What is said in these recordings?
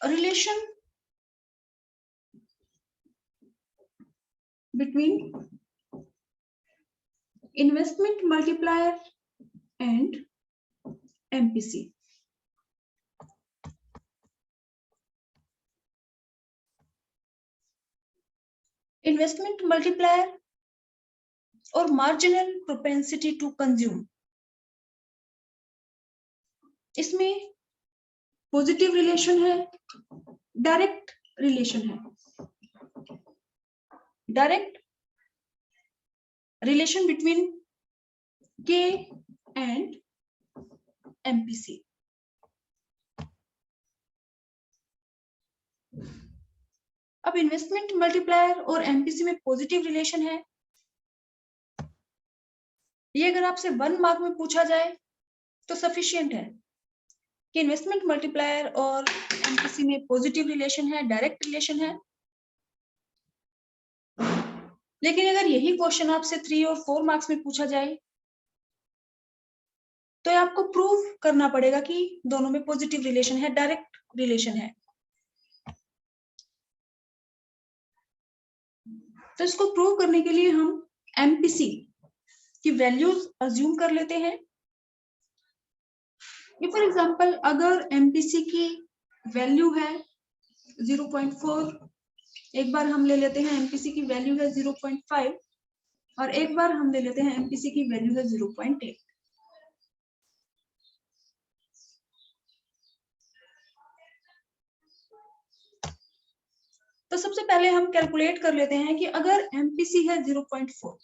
relation between investment multiplier and MPC. Investment multiplier और marginal propensity to consume, इसमें positive relation है, direct relation है. Direct relation between K and MPC. अब investment multiplier और MPC में positive relation है. ये अगर आपसे 1 मार्क में पूछा जाए तो सफिशिएंट है कि इन्वेस्टमेंट मल्टीप्लायर और MPC में पॉजिटिव रिलेशन है, डायरेक्ट रिलेशन है. लेकिन अगर यही क्वेश्चन आपसे 3 और 4 मार्क्स में पूछा जाए तो आपको प्रूव करना पड़ेगा कि दोनों में पॉजिटिव रिलेशन है, डायरेक्ट रिलेशन है. तो इसको प्रूव करने के लिए हम MPC की वैल्यूज अज्यूम कर लेते हैं. फॉर एग्जांपल अगर MPC की वैल्यू है 0.4, एक बार हम ले लेते हैं MPC की वैल्यू है 0.5 और एक बार हम ले लेते हैं MPC की वैल्यू है 0.8. तो सबसे पहले हम कैलकुलेट कर लेते हैं कि अगर MPC है 0.4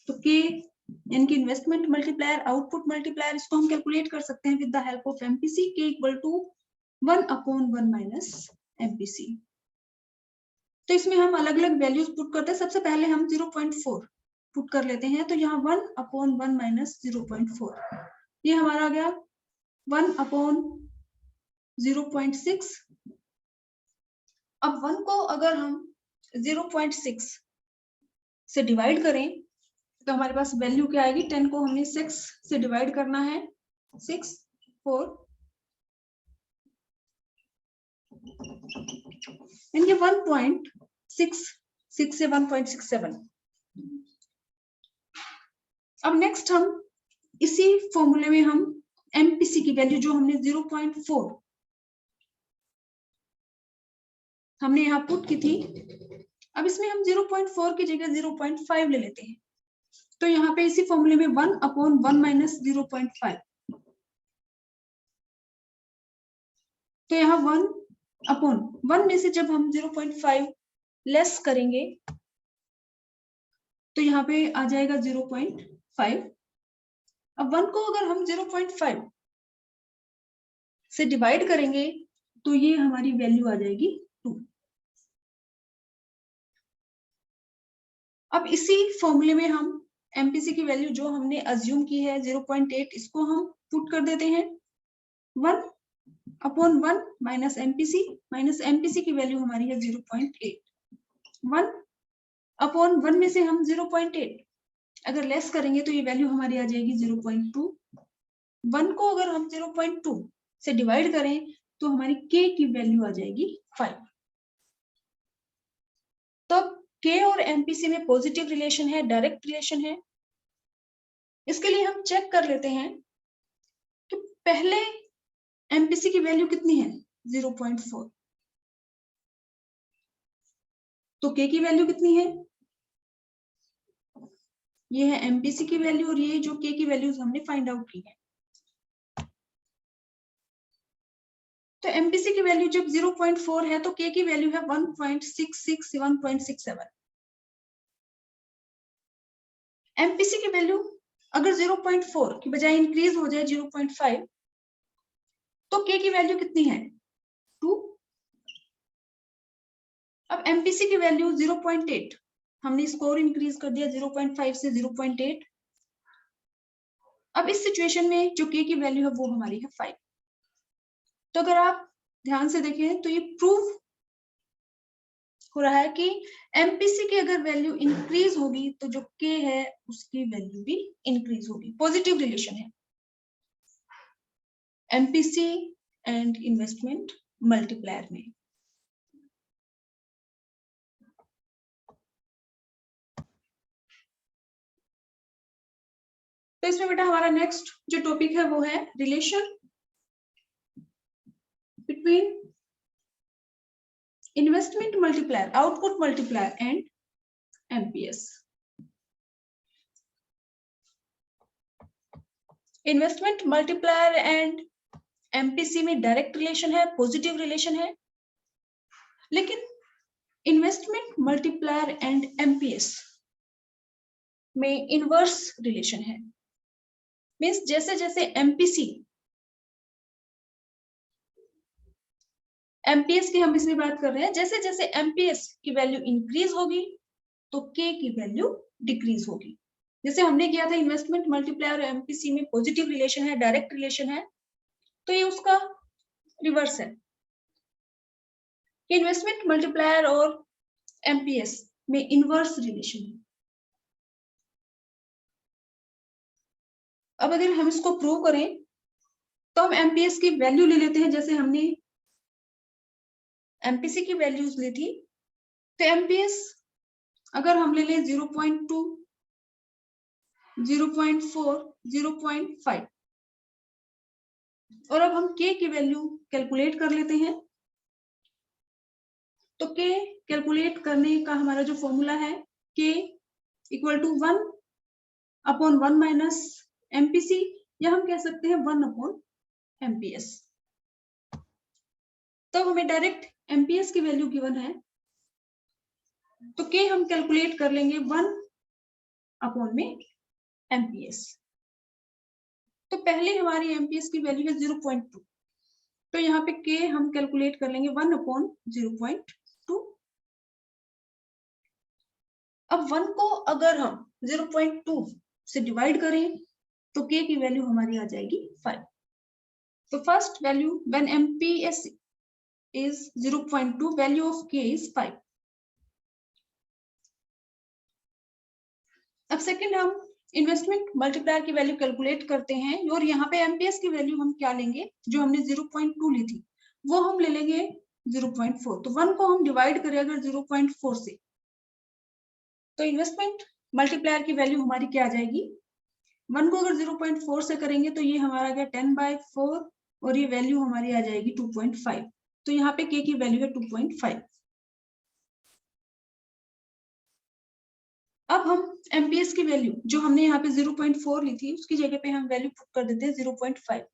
तो K यानी कि इन्वेस्टमेंट मल्टीप्लायर, आउटपुट मल्टीप्लायर, इसको हम कैलकुलेट कर सकते हैं with the help of MPC. K equal to 1/1 minus MPC. तो इसमें हम अलग अलग वैल्यूज पुट करते हैं. सबसे पहले हम 0.4 पुट कर लेते हैं. तो यहाँ 1/1 माइनस 0.4, ये हमारा आ गया 1/0.6. अब 1 को अगर हम 0.6 से डिवाइड करें तो हमारे पास वैल्यू क्या आएगी. 10 को हमने 6 से डिवाइड करना है. 6 4 यानी 1.66 से 1.67. अब नेक्स्ट हम इसी फॉर्मूले में हम MPC की वैल्यू जो हमने 0.4 हमने यहाँ पुट की थी, अब इसमें हम 0.4 की जगह 0.5 ले लेते हैं. तो यहाँ पे इसी फॉर्मूले में 1/1 माइनस 0.5, तो यहाँ 1/1 में से जब हम 0.5 लेस करेंगे तो यहाँ पे आ जाएगा 0.5. अब 1 को अगर हम 0.5 से डिवाइड करेंगे तो ये हमारी वैल्यू आ जाएगी 2. अब इसी फॉर्मूले में हम MPC की वैल्यू जो हमने अज्यूम की है 0.8, इसको हम पुट कर देते हैं. 1/1 माइनस MPC की वैल्यू हमारी है 0.8. 1/1 में से हम 0.8 अगर लेस करेंगे तो ये वैल्यू हमारी आ जाएगी 0.2. 1 को अगर हम 0.2 से डिवाइड करें तो हमारी K की वैल्यू आ जाएगी 5. तो K और MPC में पॉजिटिव रिलेशन है, डायरेक्ट रिलेशन है. इसके लिए हम चेक कर लेते हैं कि पहले MPC की वैल्यू कितनी है 0.4, तो K की वैल्यू कितनी है, ये है MPC की वैल्यू और ये जो K की वैल्यूज हमने फाइंड आउट की है. तो MPC की वैल्यू जब 0.4 है तो K की वैल्यू है 1.66 1.67. MPC की वैल्यू अगर 0.4 की बजाय इंक्रीज हो जाए 0.5 तो K की वैल्यू कितनी है 2. अब MPC की वैल्यू 0.8, हमने स्कोर इंक्रीज कर दिया 0.5 से 0.8. अब इस सिचुएशन में जो K की वैल्यू है वो हमारी है 5. तो अगर आप ध्यान से देखें तो ये प्रूव हो रहा है कि MPC की अगर वैल्यू इंक्रीज होगी तो जो K है उसकी वैल्यू भी इंक्रीज होगी. पॉजिटिव रिलेशन है MPC एंड इन्वेस्टमेंट मल्टीप्लायर में। तो इसमें बेटा हमारा नेक्स्ट जो टॉपिक है वो है relation between investment multiplier, output multiplier and MPS. Investment multiplier and MPC में डायरेक्ट रिलेशन है, पॉजिटिव रिलेशन है, लेकिन इन्वेस्टमेंट मल्टीप्लायर एंड एमपीएस में इनवर्स रिलेशन है। मींस जैसे जैसे एमपीएस की हम इसमें बात कर रहे हैं, जैसे जैसे एमपीएस की वैल्यू इंक्रीज होगी तो के की वैल्यू डिक्रीज होगी। जैसे हमने किया था इन्वेस्टमेंट मल्टीप्लायर और एमपीसी में पॉजिटिव रिलेशन है, डायरेक्ट रिलेशन है, तो ये उसका रिवर्स है। इन्वेस्टमेंट मल्टीप्लायर और एमपीएस में इनवर्स रिलेशन है। अब अगर हम इसको प्रूव करें तो हम एमपीएस की वैल्यू ले लेते हैं, जैसे हमने एमपीसी की वैल्यूज ली थी। तो एमपीएस अगर हम ले लें 0.2, 0.4, 0.5 और अब हम के की वैल्यू कैलकुलेट कर लेते हैं। तो के कैलकुलेट करने का हमारा जो फॉर्मूला है K equal to 1/1 minus MPC, या हम कह सकते हैं 1/एमपीएस। तो हमें डायरेक्ट एमपीएस की वैल्यू गिवन है, तो के हम कैलकुलेट कर लेंगे 1/में एमपीएस। तो पहले हमारी एमपीएस की वैल्यू है 0.2, तो यहाँ पे के हम कैलकुलेट कर लेंगे 1/0.2। अब 1 को अगर हम 0.2 से डिवाइड करें तो के की वैल्यू हमारी आ जाएगी 5। तो first value when MPS is 0.2, value of k is 5. अब सेकंड हम इन्वेस्टमेंट मल्टीप्लायर की वैल्यू कैलकुलेट करते हैं, और यहाँ पे एमपीएस की वैल्यू हम क्या लेंगे, जो हमने 0.2 ली थी वो हम ले लेंगे 0.4। तो 1 को हम डिवाइड करें अगर 0.4 से, तो इन्वेस्टमेंट मल्टीप्लायर की वैल्यू हमारी क्या आ जाएगी, 1 को अगर 0.4 से करेंगे तो ये हमारा गया 10/4 और ये वैल्यू हमारी आ जाएगी 2.5। तो यहाँ पे के की वैल्यू है 2.5। अब हम एमपीएस की वैल्यू जो हमने यहाँ पे 0.4 ली थी उसकी जगह पे हम वैल्यू पुट कर देते हैं 0.5।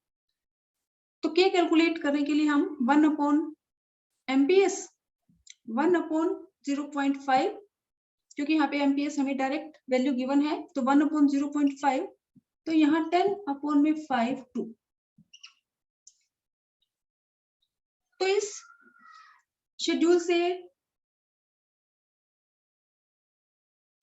तो के कैलकुलेट करने के लिए हम 1/एमपीएस 1/0.5, क्योंकि यहाँ पे एमपीएस हमें डायरेक्ट वैल्यू गिवन है, तो 1/0.5, तो यहाँ 10/5 2। तो इस शेड्यूल से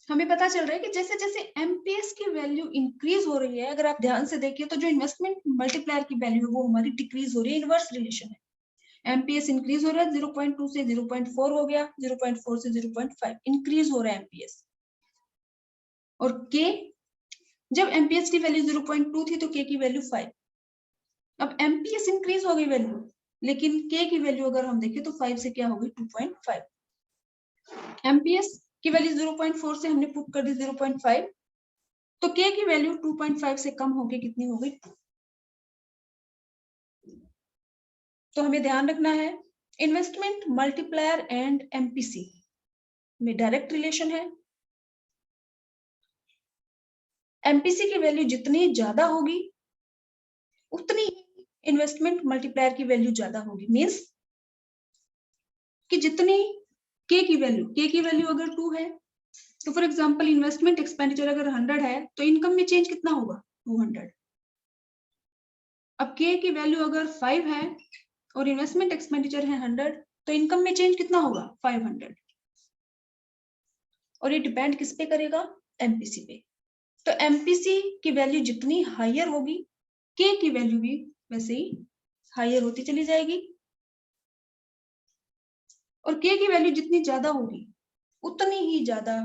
हमें पता चल रहा है कि जैसे जैसे एमपीएस की वैल्यू इंक्रीज हो रही है, अगर आप ध्यान से देखिए तो जो इन्वेस्टमेंट मल्टीप्लायर की वैल्यू है वो हमारी डिक्रीज हो रही है। इनवर्स रिलेशन है, एमपीएस इंक्रीज हो रहा है, 0.2 से 0.4 हो गया, 0.4 से 0.5 इंक्रीज हो रहा है एमपीएस। और के जब एमपीएस की वैल्यू 0.2 थी तो के की वैल्यू 5। अब एमपीएस इंक्रीज हो गई वैल्यू, लेकिन के की वैल्यू अगर हम देखें तो 5 से क्या हो गई 2.5। एमपीएस की वैल्यू 0.4 से हमने पुट कर दी 0.5, तो के की वैल्यू 2.5 से कम होके कितनी हो गई 2। तो हमें ध्यान रखना है इन्वेस्टमेंट मल्टीप्लायर एंड एमपीसी में डायरेक्ट रिलेशन है। एमपीसी की वैल्यू जितनी ज्यादा होगी उतनी इन्वेस्टमेंट मल्टीप्लायर की वैल्यू ज्यादा होगी। मींस कि जितनी के की वैल्यू अगर 2 है, तो फॉर एग्जांपल इन्वेस्टमेंट एक्सपेंडिचर अगर 100 है तो इनकम में चेंज कितना होगा 200। अब के की वैल्यू अगर 5 है और इन्वेस्टमेंट एक्सपेंडिचर है 100, तो इनकम में चेंज कितना होगा 500। और ये डिपेंड किस पे करेगा, एमपीसी पे। तो एमपीसी की वैल्यू जितनी हायर होगी के की वैल्यू भी वैसे ही हायर होती चली जाएगी, और के की वैल्यू जितनी ज्यादा होगी उतनी ही ज्यादा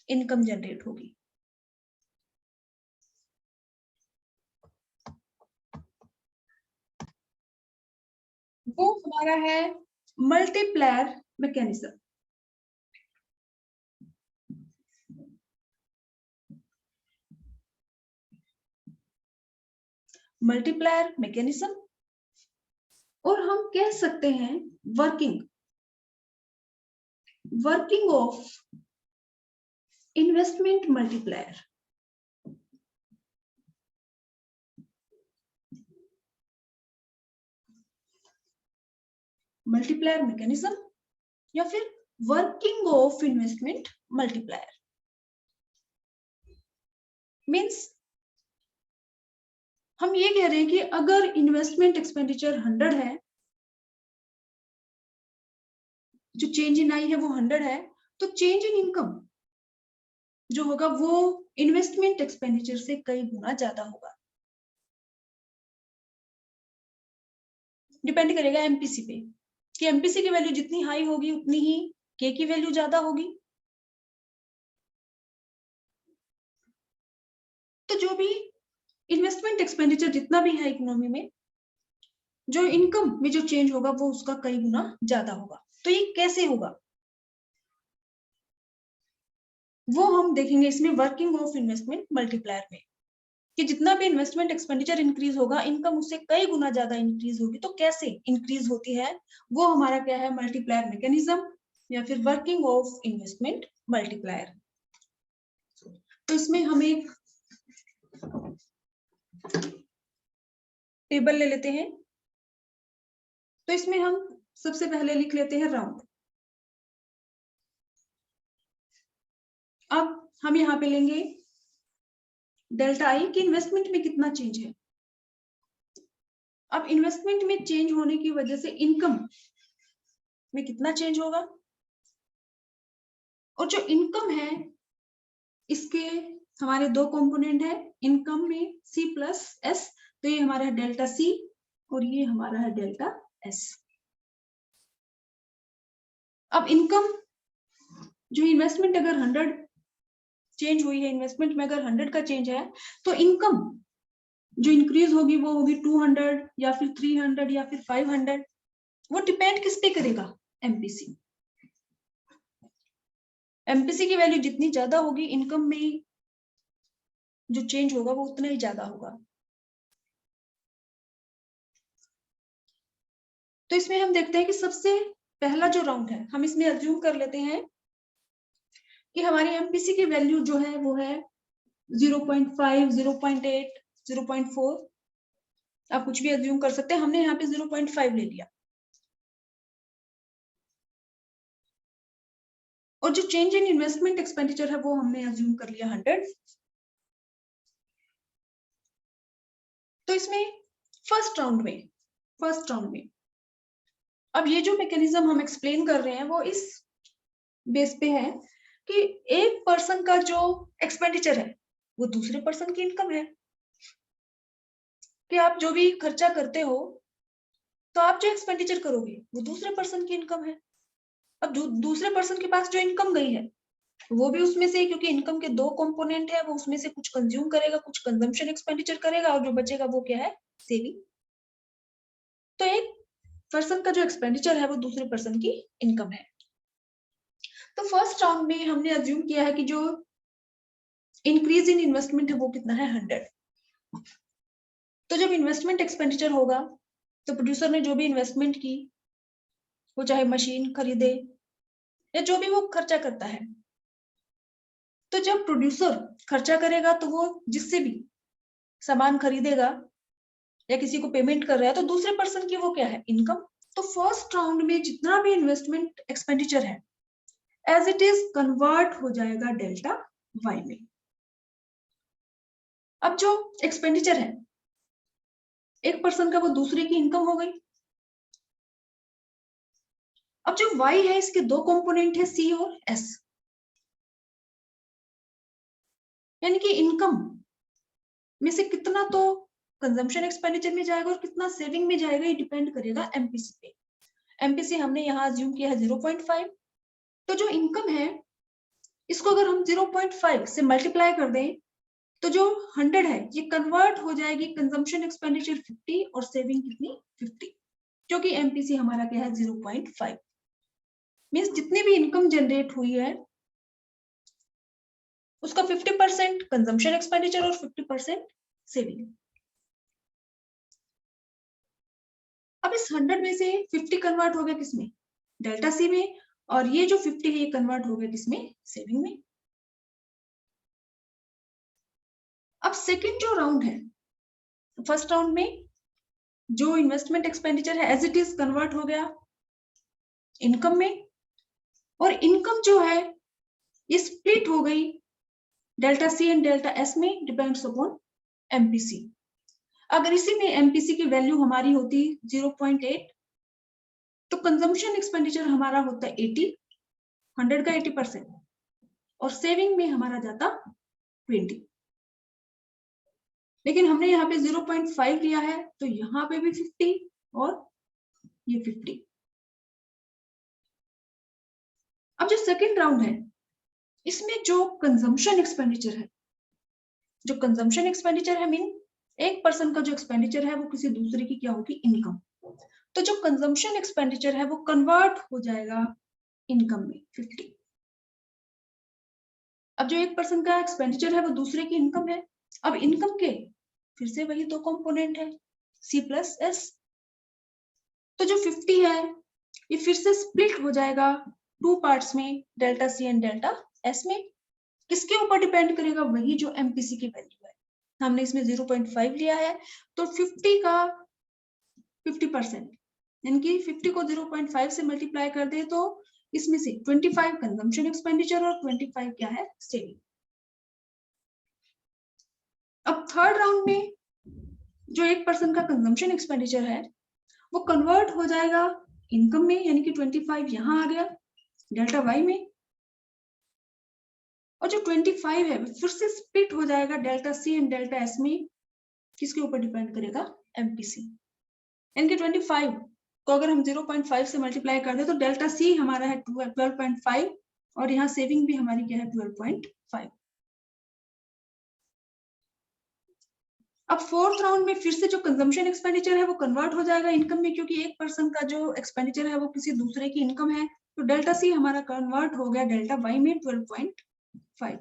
इनकम जनरेट होगी। वो हमारा है मल्टीप्लायर मैकेनिज्म। मल्टीप्लायर मैकेनिज्म, और हम कह सकते हैं working of investment multiplier. Multiplier mechanism या फिर working of investment multiplier means हम ये कह रहे हैं कि अगर इन्वेस्टमेंट एक्सपेंडिचर 100 है, जो चेंज इन आई है वो 100 है, तो चेंज इन इनकम जो होगा वो इन्वेस्टमेंट एक्सपेंडिचर से कई गुना ज्यादा होगा। डिपेंड करेगा एमपीसी पे कि एमपीसी की वैल्यू जितनी हाई होगी उतनी ही के की वैल्यू ज्यादा होगी। तो जो भी इन्वेस्टमेंट एक्सपेंडिचर जितना भी है इकोनॉमी में, जो इनकम में जो चेंज होगा वो उसका कई गुना ज्यादा होगा। तो ये कैसे होगा वो हम देखेंगे इसमें वर्किंग ऑफ इन्वेस्टमेंट मल्टीप्लायर में, कि जितना भी इन्वेस्टमेंट एक्सपेंडिचर इंक्रीज होगा इनकम उससे कई गुना ज्यादा इंक्रीज होगी। तो कैसे इंक्रीज होती है वो हमारा क्या है, मल्टीप्लायर मैकेनिज्म या फिर वर्किंग ऑफ इन्वेस्टमेंट मल्टीप्लायर। तो इसमें हम एक टेबल ले लेते हैं। तो इसमें हम सबसे पहले लिख लेते हैं राउंड। अब हम यहाँ पे लेंगे डेल्टा आई कि इन्वेस्टमेंट में कितना चेंज है। अब इन्वेस्टमेंट में चेंज होने की वजह से इनकम में कितना चेंज होगा, और जो इनकम है इसके हमारे दो कंपोनेंट है, इनकम में सी प्लस एस, तो ये हमारा है डेल्टा सी और ये हमारा है डेल्टा एस। अब इनकम जो इन्वेस्टमेंट अगर 100 चेंज हुई है, इन्वेस्टमेंट में अगर 100 का चेंज है, तो इनकम जो इंक्रीज होगी वो होगी 200 या फिर 300 या फिर 500। वो डिपेंड किस पे करेगा, एमपीसी। एमपीसी की वैल्यू जितनी ज्यादा होगी इनकम में जो चेंज होगा वो उतना ही ज्यादा होगा। तो इसमें हम देखते हैं कि सबसे पहला जो राउंड है हम इसमें अज्यूम कर लेते हैं कि हमारी एमपीसी की वैल्यू जो है वो है 0.5, 0.8, 0.4, आप कुछ भी अज्यूम कर सकते हैं। हमने यहाँ पे 0.5 ले लिया, और जो चेंज इन इन्वेस्टमेंट एक्सपेंडिचर है वो हमने अज्यूम कर लिया 100। तो इसमें फर्स्ट राउंड में अब ये जो मैकेनिज्म हम एक्सप्लेन कर रहे हैं वो इस बेस पे है कि एक पर्सन का जो एक्सपेंडिचर है वो दूसरे पर्सन की इनकम है। कि आप जो भी खर्चा करते हो तो आप जो एक्सपेंडिचर करोगे वो दूसरे पर्सन की इनकम है। अब दूसरे पर्सन के पास जो इनकम गई है वो भी उसमें से, क्योंकि इनकम के दो कंपोनेंट है, वो उसमें से कुछ कंज्यूम करेगा, कुछ कंजम्पशन एक्सपेंडिचर करेगा, और जो बचेगा वो क्या है, सेविंग। तो एक पर्सन का जो एक्सपेंडिचर है वो दूसरे पर्सन की इनकम है। तो फर्स्ट राउंड में हमने अज्यूम किया है कि जो इंक्रीज इन इन्वेस्टमेंट है वो कितना है, 100। तो जब इन्वेस्टमेंट एक्सपेंडिचर होगा तो प्रोड्यूसर ने जो भी इन्वेस्टमेंट की, वो चाहे मशीन खरीदे या जो भी वो खर्चा करता है, तो जब प्रोड्यूसर खर्चा करेगा तो वो जिससे भी सामान खरीदेगा या किसी को पेमेंट कर रहा है तो दूसरे पर्सन की वो क्या है, इनकम। तो फर्स्ट राउंड में जितना भी इन्वेस्टमेंट एक्सपेंडिचर है एज इट इज कन्वर्ट हो जाएगा डेल्टा वाई में। अब जो एक्सपेंडिचर है एक पर्सन का वो दूसरे की इनकम हो गई। अब जो वाई है इसके दो कंपोनेंट है, सी और एस, यानी कि इनकम में से कितना तो कंजम्पशन एक्सपेंडिचर में जाएगा और कितना सेविंग में जाएगा, ये डिपेंड करेगा एमपीसी पे। एमपीसी हमने यहाँ अज्यूम किया है 0.5। तो जो इनकम है इसको अगर हम 0.5 से मल्टीप्लाई कर दें तो जो 100 है ये कन्वर्ट हो जाएगी कंजम्पशन एक्सपेंडिचर 50 और सेविंग कितनी, 50। जो कि एमपीसी हमारा क्या है 0.5। मीन्स जितनी भी इनकम जनरेट हुई है उसका 50% कंजम्पशन एक्सपेंडिचर और 50% सेविंग। अब इस 100 में से 50 कन्वर्ट हो गया किसमें, डेल्टा सी में, और ये जो 50 है ये कन्वर्ट हो गया किसमें, सेविंग में। अब सेकंड जो राउंड है, फर्स्ट राउंड में जो इन्वेस्टमेंट एक्सपेंडिचर है एज इट इज कन्वर्ट हो गया इनकम में, और इनकम जो है ये स्प्लिट हो गई delta C and delta S में, डिपेंड्स अपॉन एमपीसी। अगर इसी में एमपीसी की वैल्यू हमारी होती 0.8 तो कंजम्पशन एक्सपेंडिचर हमारा होता है 80, 100 का 80%, और सेविंग में हमारा जाता 20। लेकिन हमने यहाँ पे 0.5 लिया है तो यहाँ पे भी 50 और ये 50। अब जो सेकंड राउंड है इसमें जो कंजम्पशन एक्सपेंडिचर है, जो कंजम्पशन एक्सपेंडिचर है मीन एक पर्सन का जो एक्सपेंडिचर है वो किसी दूसरे की क्या होगी, इनकम। तो जो कंजम्पशन एक्सपेंडिचर है वो कन्वर्ट हो जाएगा इनकम में 50। अब जो एक पर्सन का एक्सपेंडिचर है वो दूसरे की इनकम है। अब इनकम के फिर से वही दो कंपोनेंट है सी प्लस एस। तो जो 50 है ये फिर से स्प्लिट हो जाएगा टू पार्ट्स में, delta C and delta S में। किसके ऊपर डिपेंड करेगा, वही जो एमपीसी की वैल्यू है। हमने इसमें 0.5 लिया है तो 50 का 50%, यानी कि 50 को 0.5 से मल्टीप्लाई कर दे तो इसमें से 25 कंजम्पशन एक्सपेंडिचर और 25 क्या है, सेविंग। अब थर्ड राउंड में जो एक पर्सन का कंजम्पशन एक्सपेंडिचर है वो कन्वर्ट हो जाएगा इनकम में, यानी कि 25 यहाँ आ गया डेल्टा वाई में, और जो 25 है फिर से स्प्लिट हो जाएगा delta C and delta S में। किसके ऊपर डिपेंड करेगा, एमपीसी। यानी कि 25 को अगर हम 0.5 से मल्टीप्लाई कर दे तो डेल्टा सी हमारा है 12.5 और यहाँ सेविंग भी हमारी क्या है 12.5। अब फोर्थ राउंड में फिर से जो कंजम्पशन एक्सपेंडिचर है वो कन्वर्ट हो जाएगा इनकम में, क्योंकि एक पर्सन का जो एक्सपेंडिचर है वो किसी दूसरे की इनकम है। तो डेल्टा सी हमारा कन्वर्ट हो गया डेल्टा वाई में 12.5,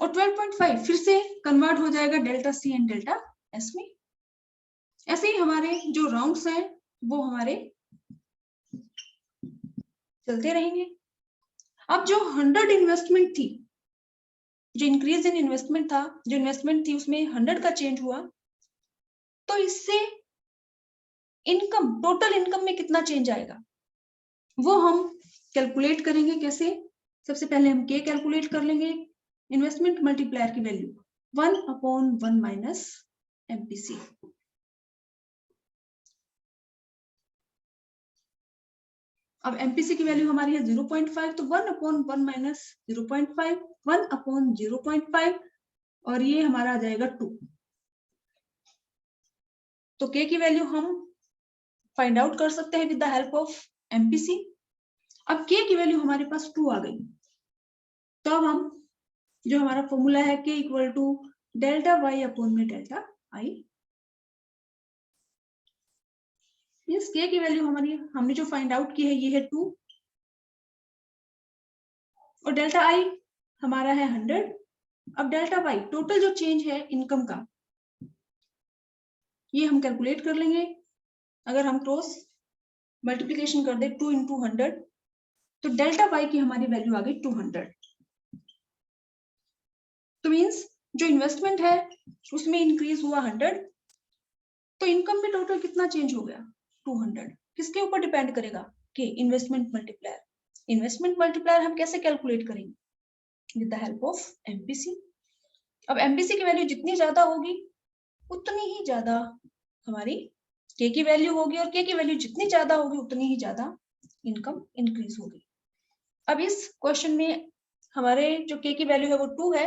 और 12.5 फिर से कन्वर्ट हो जाएगा delta C and delta S में। ऐसे ही हमारे जो राउंड्स हैं वो हमारे चलते रहेंगे। अब जो 100 इन्वेस्टमेंट थी, जो इंक्रीज इन इन्वेस्टमेंट था, जो इन्वेस्टमेंट थी उसमें 100 का चेंज हुआ, तो इससे इनकम, टोटल इनकम में कितना चेंज आएगा वो हम कैलकुलेट करेंगे। कैसे, सबसे पहले हम के कैलकुलेट कर लेंगे, इन्वेस्टमेंट मल्टीप्लायर की वैल्यू 1/1 माइनस एमपीसी। अब एमपीसी की वैल्यू हमारी है 0.5 तो 1/1 माइनस 0.5, 1/0.5 और ये हमारा आ जाएगा 2। तो के की वैल्यू हम फाइंड आउट कर सकते हैं with the help of MPC. अब के की वैल्यू हमारे पास 2 आ गई, तो अब हम जो हमारा फॉर्मूला है K equal to delta Y upon में डेल्टा आई। मीन्स के की वैल्यू हमारी हमने जो फाइंड आउट की है ये है 2, और डेल्टा आई हमारा है 100। अब डेल्टा वाई टोटल जो चेंज है इनकम का ये हम कैलकुलेट कर लेंगे। अगर हम क्रॉस मल्टीप्लिकेशन कर दे 2 × 100 तो डेल्टा वाई की हमारी वैल्यू आ गई 200। तो मीन्स जो इन्वेस्टमेंट है उसमें इंक्रीज हुआ 100, तो इनकम में टोटल कितना चेंज हो गया 200। किसके ऊपर डिपेंड करेगा, कि इन्वेस्टमेंट मल्टीप्लायर। इन्वेस्टमेंट मल्टीप्लायर हम कैसे कैलकुलेट करेंगे, with the help of MPC. अब एमपीसी की वैल्यू जितनी ज्यादा होगी उतनी ही ज्यादा हमारी के की वैल्यू होगी, और के की वैल्यू जितनी ज्यादा होगी उतनी ही ज्यादा इनकम इंक्रीज होगी। अब इस क्वेश्चन में हमारे जो के की वैल्यू है वो 2 है,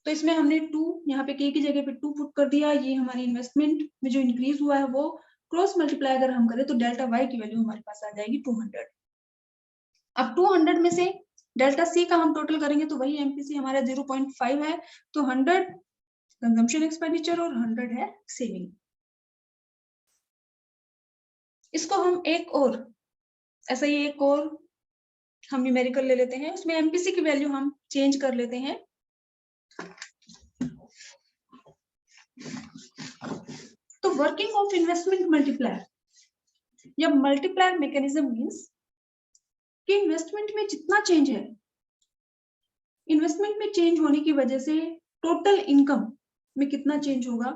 तो इसमें हमने 2 यहाँ पे के की जगह पे 2 पुट कर दिया। ये हमारी इन्वेस्टमेंट में जो इंक्रीज हुआ है वो क्रॉस मल्टीप्लाई अगर हम करें तो डेल्टा वाई की वैल्यू हमारे पास आ जाएगी 200। अब 200 में से डेल्टा सी का हम टोटल करेंगे तो वही एमपीसी हमारा 0.5 है, तो 100 कंजम्पशन एक्सपेंडिचर और 100 है सेविंग। इसको हम एक और ऐसा ही एक और हम न्यूमेरिकल ले लेते हैं, उसमें एमपीसी की वैल्यू हम चेंज कर लेते हैं। तो वर्किंग ऑफ इन्वेस्टमेंट मल्टीप्लायर या मल्टीप्लायर मैकेनिज्म मींस कि इन्वेस्टमेंट में जितना चेंज है, इन्वेस्टमेंट में चेंज होने की वजह से टोटल इनकम में कितना चेंज होगा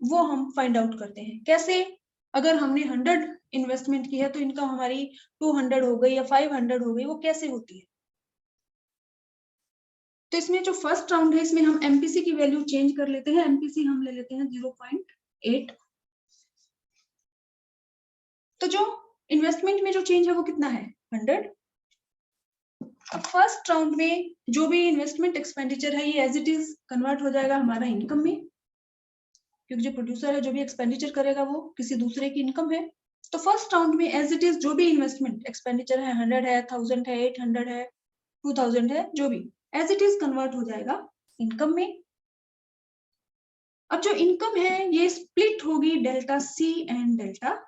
वो हम फाइंड आउट करते हैं। कैसे? अगर हमने 100 इन्वेस्टमेंट की है तो इनकम हमारी 200 हो गई या 500 हो गई, वो कैसे होती है? तो इसमें जो फर्स्ट राउंड है इसमें हम एमपीसी की वैल्यू चेंज कर लेते हैं। एमपीसी हम ले लेते हैं 0.8। तो जो इन्वेस्टमेंट में जो चेंज है वो कितना है? 100। अब फर्स्ट राउंड में जो भी इन्वेस्टमेंट एक्सपेंडिचर है ये एज इट इज कन्वर्ट हो जाएगा हमारा इनकम में, क्योंकि जो प्रोड्यूसर है जो भी एक्सपेंडिचर करेगा वो किसी दूसरे की इनकम है। तो फर्स्ट राउंड में एज इट इज जो भी इन्वेस्टमेंट एक्सपेंडिचर है, 100 है, 1000 है, 800 है, 2000 है, जो भी एज इट इज कन्वर्ट हो जाएगा इनकम में। अब जो इनकम है ये स्प्लिट होगी delta C and delta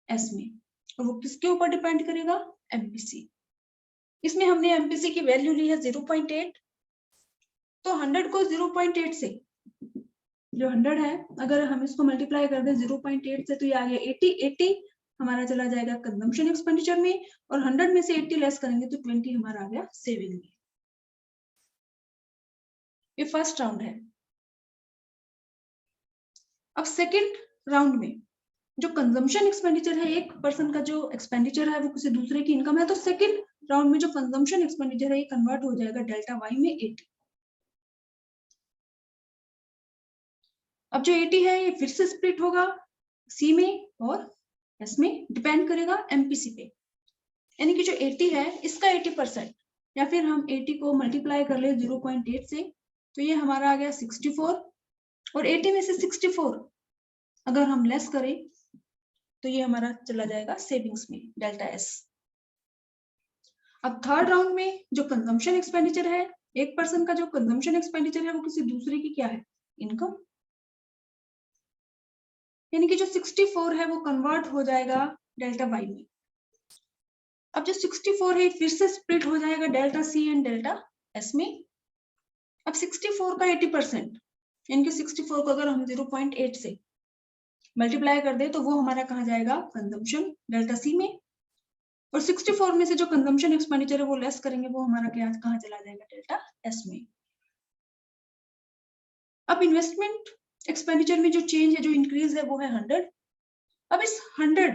S में, और वो किसके ऊपर डिपेंड करेगा? एमपीसी। इसमें हमने एमपीसी की वैल्यू ली है 0.8। तो 100 को 0.8 से, जो 100 है अगर हम इसको मल्टीप्लाई कर दें 0.8 से तो ये आ गया 80। 80 हमारा चला जाएगा कंजम्पशन एक्सपेंडिचर में, और 100 में से 80 लेस करेंगे तो 20 हमारा आ गया सेविंग में। ये फर्स्ट राउंड है। अब सेकेंड राउंड में जो कंजम्पशन एक्सपेंडिचर है, एक पर्सन का जो एक्सपेंडिचर है वो किसी दूसरे की इनकम है, तो सेकेंड राउंड में जो कंजम्पशन एक्सपेंडिचर है ये कन्वर्ट हो जाएगा डेल्टा वाई में 80। अब जो 80 है ये फिर से स्प्लिट होगा सी में और एस में, डिपेंड करेगा एमपीसी पे। यानी कि जो 80 है इसका 80%, या फिर हम 80 को मल्टीप्लाई कर ले 0.8 से तो ये हमारा आ गया 64, और 80 में से 64 अगर हम लेस करें तो ये हमारा चला जाएगा सेविंग्स में डेल्टा एस। अब थर्ड राउंड में जो कंजम्पशन एक्सपेंडिचर है, एक पर्सन का जो कंजम्पशन एक्सपेंडिचर है वो किसी दूसरे की क्या है? इनकम। यानी कि जो 64 है वो कन्वर्ट हो जाएगा डेल्टा वाई में। अब जो 64 है फिर से स्प्लिट हो जाएगा delta C and delta S में। अब 64 का 80%, यानी कि 64 को अगर हम 0.8 से मल्टीप्लाई कर दे तो वो हमारा कहाँ जाएगा? कंजम्पशन डेल्टा सी में, और 64 में से जो कंजम्पशन एक्सपेंडिचर है वो लेस करेंगे वो हमारा क्या कहाँ चला जाएगा? डेल्टा एस में। अब इन्वेस्टमेंट एक्सपेंडिचर में जो चेंज है, जो इंक्रीज है वो है 100। अब इस 100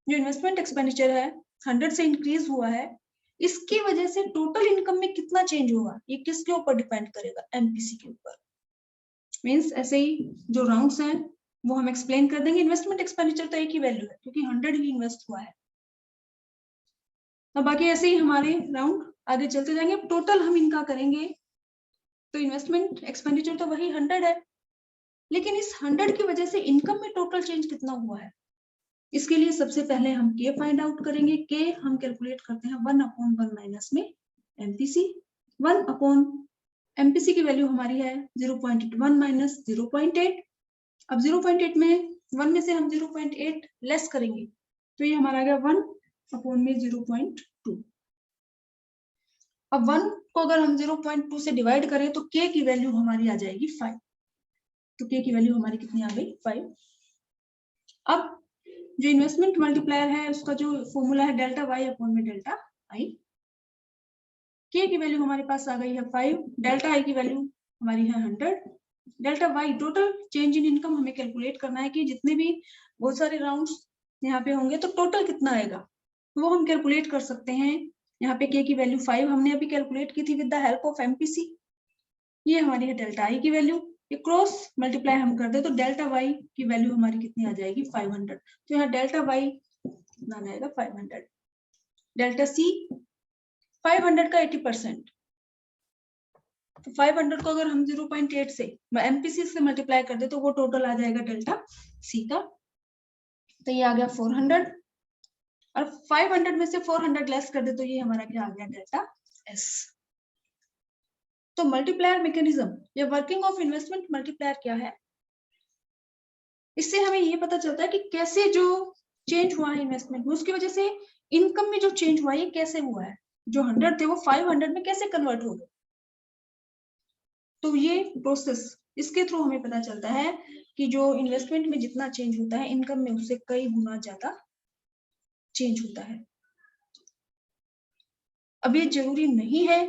जो इन्वेस्टमेंट एक्सपेंडिचर है 100 से इंक्रीज हुआ है, इसकी वजह से टोटल इनकम में कितना चेंज होगा ये किसके ऊपर डिपेंड करेगा? एमपीसी के ऊपर। मींस ऐसे ही जो राउंड्स हैं वो हम एक्सप्लेन कर देंगे। इन्वेस्टमेंट एक्सपेंडिचर तो एक ही वैल्यू है क्योंकि 100 ही इन्वेस्ट हुआ है। अब बाकी ऐसे ही हमारे राउंड आगे चलते जाएंगे। टोटल हम इनका करेंगे तो इन्वेस्टमेंट एक्सपेंडिचर तो वही 100 है, लेकिन इस 100 की वजह से इनकम में टोटल चेंज कितना हुआ है, इसके लिए सबसे पहले हम के फाइंड आउट करेंगे। के हम कैलकुलेट करते हैं 1/1 माइनस में एमपीसी। 1/ एमपीसी की वैल्यू हमारी है 0.1 माइनस 0.8। अब 0.8 में 1 में से हम 0.8 लेस करेंगे तो ये हमारा आ गया 1 में 0.2। अब 1 को अगर हम 0.2 से डिवाइड करें तो के की वैल्यू हमारी आ जाएगी 5। तो के की वैल्यू हमारी कितनी आ गई? 5। अब जो इन्वेस्टमेंट मल्टीप्लायर है उसका जो फॉर्मूला है डेल्टा वाई अपॉन में डेल्टा आई। के की वैल्यू हमारे पास आ गई है 5, डेल्टा आई की वैल्यू हमारी है 100, delta Y total change in income हमें कैलकुलेट करना है कि जितने भी बहुत सारे राउंड्स यहाँ पे होंगे तो टोटल कितना आएगा वो हम कैलकुलेट कर सकते हैं। यहाँ पे के की वैल्यू 5 हमने अभी कैलकुलेट की थी with the help of MPC. ये हमारी है डेल्टा आई की वैल्यू, ये क्रॉस मल्टीप्लाई हम कर दे तो डेल्टा वाई की वैल्यू हमारी कितनी आ जाएगी? 500। तो यहाँ डेल्टा वाई कितना आ जाएगा? 500। डेल्टा सी 500 का 80%, तो 500 को अगर हम 0.8 से एमपीसी से मल्टीप्लाई कर दे तो वो टोटल आ जाएगा डेल्टा सी का। तो ये आ गया 400, और 500 में से 400 लेस कर दे तो ये हमारा क्या आ गया? Delta S. तो मल्टीप्लायर मैकेनिज्म या वर्किंग ऑफ इन्वेस्टमेंट मल्टीप्लायर क्या है? इससे हमें ये पता चलता है कि कैसे जो चेंज हुआ है इन्वेस्टमेंट में, उसकी वजह से इनकम में जो चेंज हुआ है ये कैसे हुआ है, जो 100 थे वो 500 में कैसे कन्वर्ट हो गए। तो ये प्रोसेस, इसके थ्रू हमें पता चलता है कि जो इन्वेस्टमेंट में जितना चेंज होता है इनकम में उससे कई गुना ज्यादा चेंज होता है। अब ये जरूरी नहीं है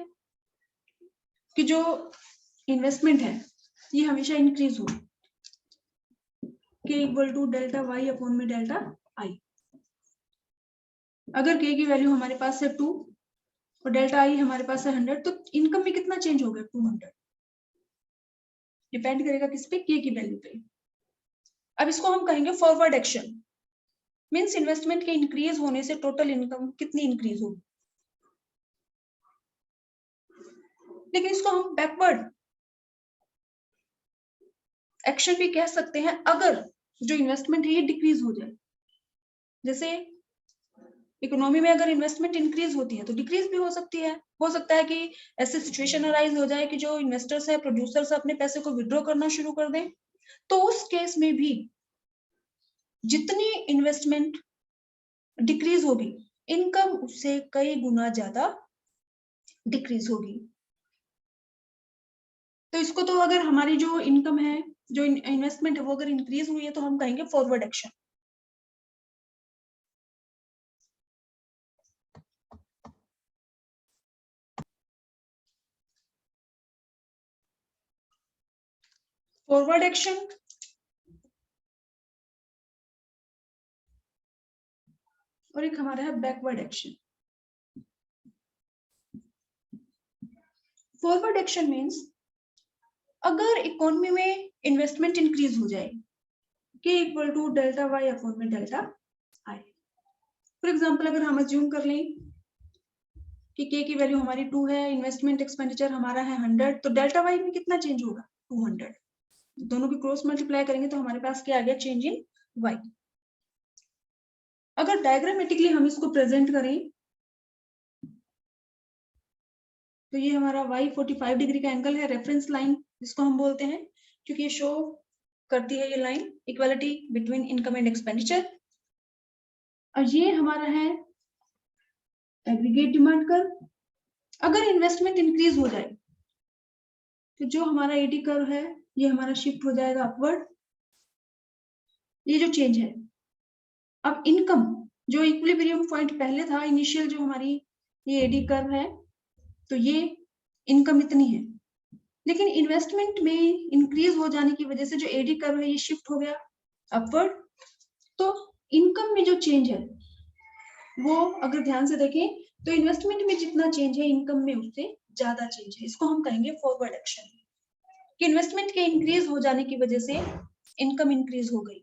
कि जो इन्वेस्टमेंट है ये हमेशा इंक्रीज हो, k equal to delta Y upon में डेल्टा आई। अगर k की वैल्यू हमारे पास है 2 और डेल्टा आई हमारे पास है 100, तो इनकम में कितना चेंज हो गया, 200। डिपेंड करेगा किस पे, k की वैल्यू पे। अब इसको हम कहेंगे फॉरवर्ड एक्शन, मींस इन्वेस्टमेंट के इंक्रीज होने से टोटल इनकम कितनी इंक्रीज होगी। लेकिन इसको हम बैकवर्ड एक्शन भी कह सकते हैं अगर जो इन्वेस्टमेंट है ये डिक्रीज हो जाए। जैसे इकोनॉमी में अगर इन्वेस्टमेंट इंक्रीज होती है तो डिक्रीज भी हो सकती है। हो सकता है कि ऐसे सिचुएशन अराइज हो जाए कि जो इन्वेस्टर्स है, प्रोड्यूसर्स अपने पैसे को विड्रॉ करना शुरू कर दें, तो उस केस में भी जितनी इन्वेस्टमेंट डिक्रीज होगी इनकम उससे कई गुना ज्यादा डिक्रीज होगी। तो इसको तो अगर हमारी जो इनकम है, जो इन्वेस्टमेंट है वो अगर इंक्रीज हुई है तो हम कहेंगे फॉरवर्ड एक्शन। फॉरवर्ड एक्शन और एक हमारा है backward action. Forward action means अगर इकोनॉमी में इन्वेस्टमेंट इंक्रीज हो जाए, k equal to delta Y upon में डेल्टा आई। फॉर एग्जांपल अगर हम अज्यूम कर लें कि k की वैल्यू हमारी 2 है, इन्वेस्टमेंट एक्सपेंडिचर हमारा है 100, तो डेल्टा वाई में कितना चेंज होगा, 200। दोनों की क्रॉस मल्टीप्लाई करेंगे तो हमारे पास क्या आ गया, चेंज इन y। अगर डायग्रामेटिकली हम इसको प्रेजेंट करें तो ये हमारा y 45 डिग्री का एंगल है, रेफरेंस लाइन जिसको हम बोलते हैं, क्योंकि ये शो करती है ये line equality between income and expenditure. और ये हमारा है एग्रीगेट डिमांड कर्व। अगर इन्वेस्टमेंट इंक्रीज हो जाए तो जो हमारा एडी कर्व है ये हमारा शिफ्ट हो जाएगा अपवर्ड, ये जो चेंज है। अब इनकम जो इक्विलिब्रियम पॉइंट पहले था, इनिशियल जो हमारी ये एडी कर्व है, तो ये इनकम इतनी है, लेकिन इन्वेस्टमेंट में इंक्रीज हो जाने की वजह से जो एडी कर्व है ये शिफ्ट हो गया अपवर्ड। तो इनकम में जो चेंज है वो अगर ध्यान से देखें तो इन्वेस्टमेंट में जितना चेंज है इनकम में उससे ज्यादा चेंज है। इसको हम कहेंगे फॉरवर्ड एक्शन, कि इन्वेस्टमेंट के इंक्रीज हो जाने की वजह से इनकम इंक्रीज हो गई।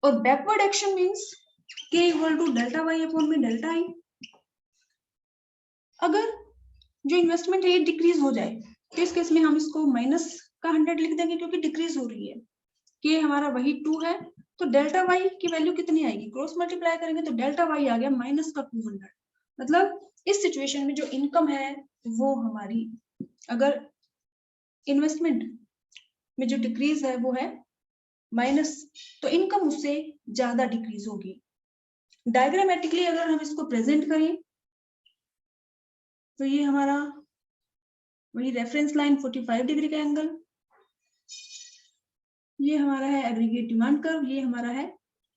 और backward action means k equal to delta Y upon में डेल्टा आई। अगर जो इन्वेस्टमेंट है ये डिक्रीज हो जाए तो इस केस में हम इसको माइनस का 100 लिख देंगे, क्योंकि डिक्रीज हो रही है। k हमारा वही 2 है, तो डेल्टा वाई की वैल्यू कितनी आएगी, क्रॉस मल्टीप्लाई करेंगे तो डेल्टा वाई आ गया माइनस का 200। मतलब इस सिचुएशन में जो इनकम है वो हमारी, अगर इन्वेस्टमेंट में जो डिक्रीज है वो है माइनस, तो इनकम उससे ज्यादा डिक्रीज होगी। डायग्रामेटिकली अगर हम इसको प्रेजेंट करें तो ये हमारा वही रेफरेंस लाइन 45 डिग्री का एंगल, ये हमारा है एग्रीगेट डिमांड कर्व, ये हमारा है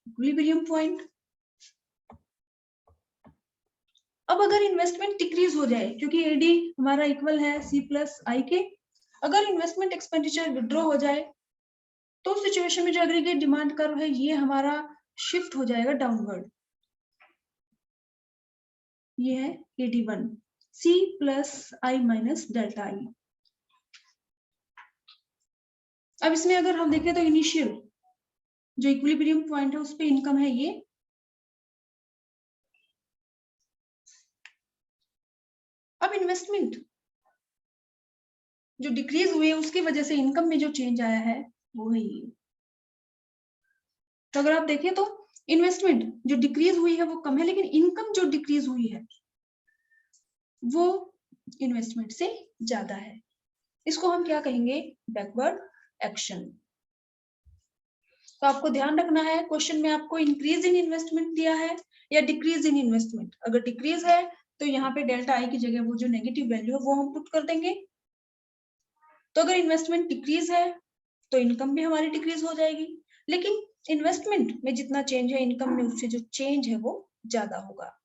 इक्विलिब्रियम पॉइंट। अब अगर इन्वेस्टमेंट डिक्रीज हो जाए, क्योंकि एडी हमारा इक्वल है सी प्लस आई के, अगर इन्वेस्टमेंट एक्सपेंडिचर विड्रॉ हो जाए तो उस सिचुएशन में जो एग्रीगेट डिमांड कर्व है ये हमारा शिफ्ट हो जाएगा डाउनवर्ड। ये है 81 C plus I minus delta I. अब इसमें अगर हम देखें तो इनिशियल जो इक्विलिब्रियम पॉइंट है उस पे इनकम है ये, अब इन्वेस्टमेंट जो डिक्रीज हुई है उसकी वजह से इनकम में जो चेंज आया है वो है ये। तो अगर आप देखें तो इन्वेस्टमेंट जो डिक्रीज हुई है वो कम है, लेकिन इनकम जो डिक्रीज हुई है वो इन्वेस्टमेंट से ज्यादा है। इसको हम क्या कहेंगे, बैकवर्ड एक्शन। तो आपको ध्यान रखना है, क्वेश्चन में आपको इंक्रीज इन इन्वेस्टमेंट दिया है या डिक्रीज इन इन्वेस्टमेंट। अगर डिक्रीज है तो यहाँ पे डेल्टा आई की जगह वो जो नेगेटिव वैल्यू है वो हम पुट कर देंगे। तो अगर इन्वेस्टमेंट डिक्रीज है तो इनकम भी हमारी डिक्रीज हो जाएगी, लेकिन इन्वेस्टमेंट में जितना चेंज है इनकम में उससे जो चेंज है वो ज्यादा होगा।